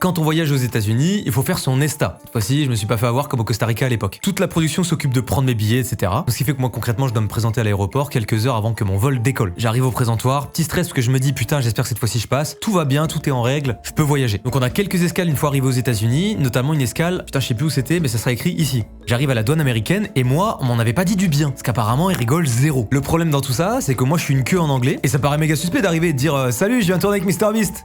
Quand on voyage aux États-Unis, il faut faire son ESTA. Cette fois-ci, je me suis pas fait avoir comme au Costa Rica à l'époque. Toute la production s'occupe de prendre mes billets, etc. Ce qui fait que moi concrètement, je dois me présenter à l'aéroport quelques heures avant que mon vol décolle. J'arrive au présentoir, petit stress parce que je me dis putain, j'espère que cette fois-ci je passe. Tout va bien, tout est en règle, je peux voyager. Donc on a quelques escales une fois arrivé aux États-Unis, notamment une escale, putain je sais plus où c'était, mais ça sera écrit ici. J'arrive à la douane américaine et moi, on m'en avait pas dit du bien, parce qu'apparemment ils rigolent zéro. Le problème dans tout ça, c'est que moi je suis une queue en anglais et ça paraît méga suspect d'arriver et de dire salut, je viens tourner avec MrBeast.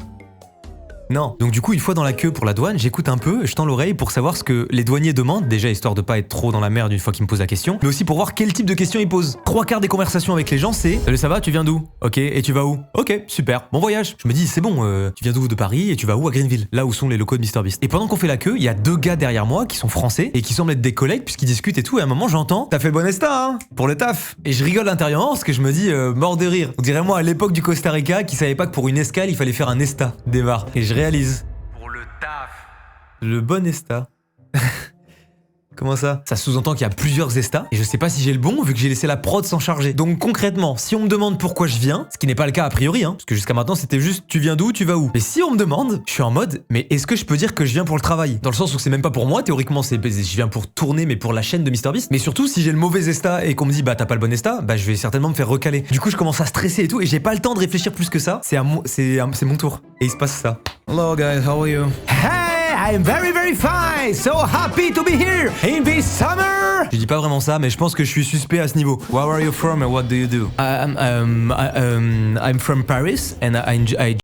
Non. Donc du coup, une fois dans la queue pour la douane, j'écoute un peu, je tends l'oreille pour savoir ce que les douaniers demandent, déjà histoire de pas être trop dans la merde une fois qu'ils me posent la question, mais aussi pour voir quel type de questions ils posent. 3/4 des conversations avec les gens, c'est « Salut, ça va, tu viens d'où ? Ok, et tu vas où ? Ok, super, bon voyage !» Je me dis « C'est bon, tu viens d'où ? De Paris, et tu vas où ? À Greenville, là où sont les locaux de MrBeast. » Et pendant qu'on fait la queue, il y a 2 gars derrière moi qui sont français et qui semblent être des collègues puisqu'ils discutent et tout, et à un moment j'entends « T'as fait le bon ESTA, hein ? Pour le taf !» Et je rigole intérieurement parce que je me dis mort de rire. On dirait moi à l'époque du Costa Rica qui savait pas que pour une escale, il fallait faire un ESTA, démarre. Et je réalise. Le bon ESTA. Comment ça ? Ça sous-entend qu'il y a plusieurs ESTA, et je sais pas si j'ai le bon vu que j'ai laissé la prod s'en charger. Donc concrètement, si on me demande pourquoi je viens, ce qui n'est pas le cas a priori, hein, parce que jusqu'à maintenant c'était juste tu viens d'où, tu vas où. Mais si on me demande, je suis en mode, mais est-ce que je peux dire que je viens pour le travail ? Dans le sens où c'est même pas pour moi, théoriquement je viens pour tourner, mais pour la chaîne de MrBeast. Mais surtout, si j'ai le mauvais ESTA et qu'on me dit bah t'as pas le bon ESTA, bah je vais certainement me faire recaler. Du coup je commence à stresser et tout, et j'ai pas le temps de réfléchir plus que ça. C'est mon tour. Et il se passe ça. Hello guys, how are you? Hey! I'm very very fine, so happy to be here in this summer. Je dis pas vraiment ça, mais je pense que je suis suspect à ce niveau. Where are you from and what do you do? I'm from Paris and I